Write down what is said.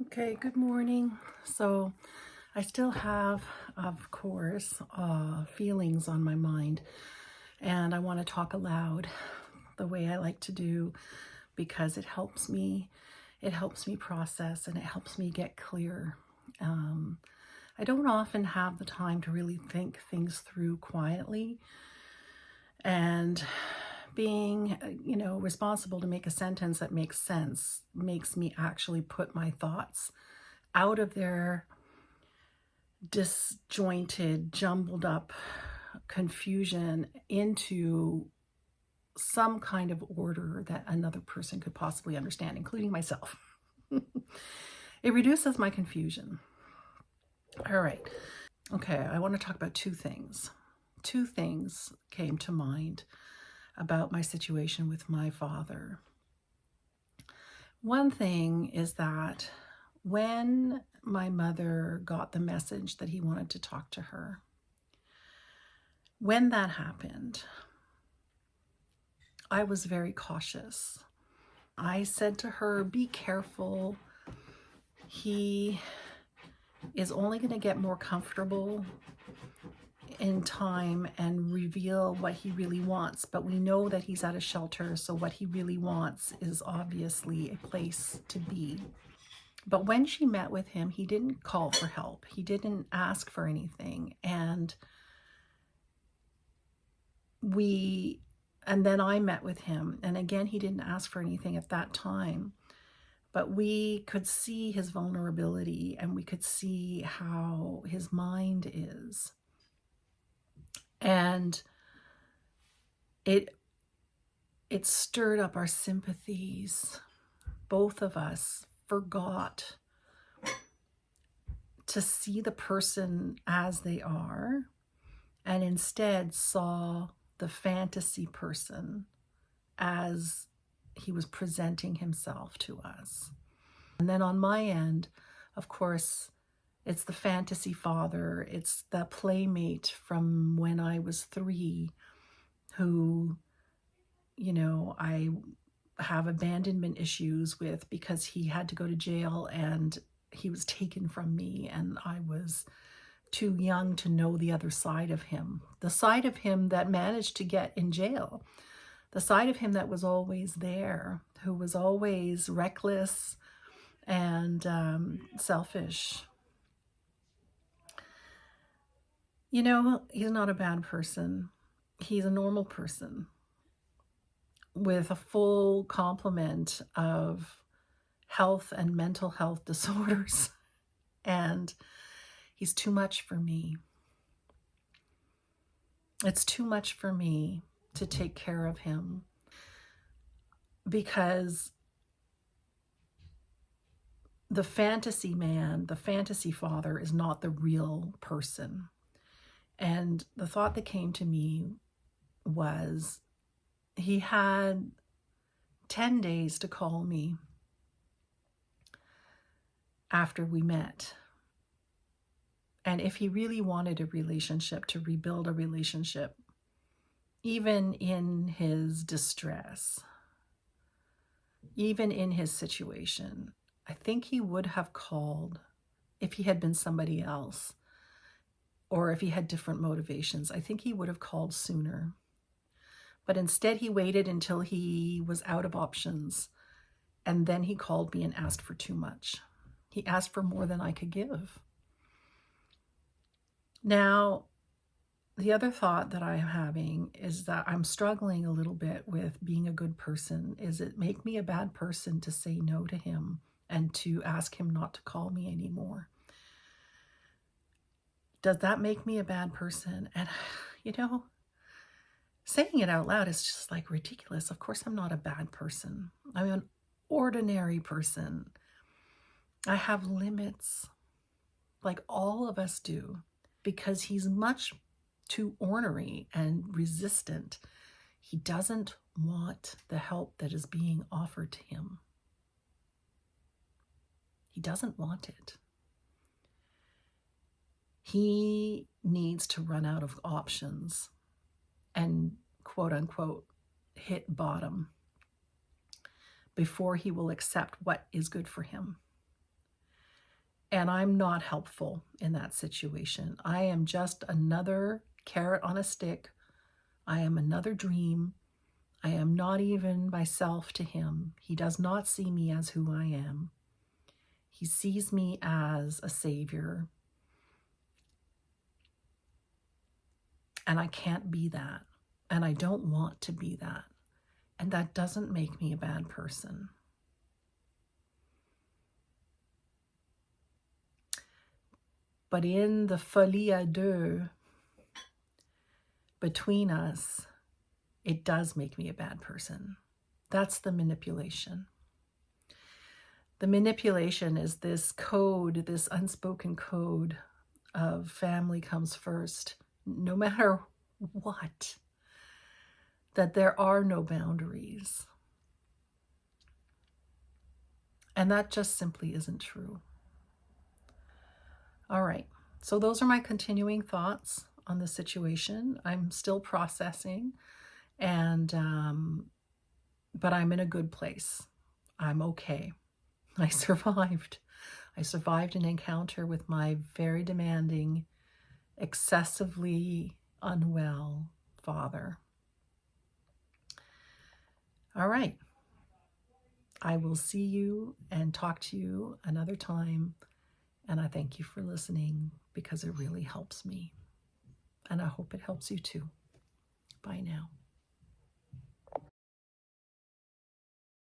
Okay, good morning. So I still have, of course, feelings on my mind, and I want to talk aloud the way I like to do because it helps me. It helps me process and it helps me get clear. Um, I don't often have the time to really think things through quietly, and being, responsible to make a sentence that makes sense makes me actually put my thoughts out of their disjointed, jumbled up confusion into some kind of order that another person could possibly understand, including myself. It reduces my confusion. All right. Okay, I want to talk about two things. Two things came to mind about my situation with my father. One thing is that when my mother got the message that he wanted to talk to her, when that happened, I was very cautious. I said to her, be careful. He is only going to get more comfortable in time and reveal what he really wants. But we know that he's at a shelter, so what he really wants is obviously a place to be. But when she met with him, he didn't call for help. He didn't ask for anything. And then I met with him. And again, he didn't ask for anything at that time. But we could see his vulnerability and we could see how his mind is. And it stirred up our sympathies. Both of us forgot to see the person as they are and instead saw the fantasy person as he was presenting himself to us. And then on my end, of course, it's the fantasy father, it's the playmate from when I was 3 who, I have abandonment issues with because he had to go to jail and he was taken from me and I was too young to know the other side of him. The side of him that managed to get in jail. The side of him that was always there, who was always reckless and selfish. He's not a bad person. He's a normal person with a full complement of health and mental health disorders. And he's too much for me. It's too much for me to take care of him because the fantasy man, the fantasy father is not the real person. And the thought that came to me was he had 10 days to call me after we met. And if he really wanted a relationship, to rebuild a relationship, even in his distress, even in his situation, I think he would have called if he had been somebody else or if he had different motivations. I think he would have called sooner. But instead, he waited until he was out of options. And then he called me and asked for too much. He asked for more than I could give. Now, the other thought that I'm having is that I'm struggling a little bit with being a good person. Is it make me a bad person to say no to him and to ask him not to call me anymore? Does that make me a bad person? And, saying it out loud is just like ridiculous. Of course, I'm not a bad person. I'm an ordinary person. I have limits, like all of us do, because he's much too ornery and resistant. He doesn't want the help that is being offered to him. He doesn't want it. He needs to run out of options and quote unquote hit bottom before he will accept what is good for him. And I'm not helpful in that situation. I am just another carrot on a stick. I am another dream. I am not even myself to him. He does not see me as who I am. He sees me as a savior. And I can't be that. And I don't want to be that. And that doesn't make me a bad person. But in the folie à deux between us, it does make me a bad person. That's the manipulation. The manipulation is this code, this unspoken code of family comes first, no matter what, that there are no boundaries. And that just simply isn't true. All right, so those are my continuing thoughts on the situation. I'm still processing, and but I'm in a good place. I'm okay. I survived. I survived an encounter with my very demanding, excessively unwell father. All right. I will see you and talk to you another time. And I thank you for listening because it really helps me. And I hope it helps you too. Bye now.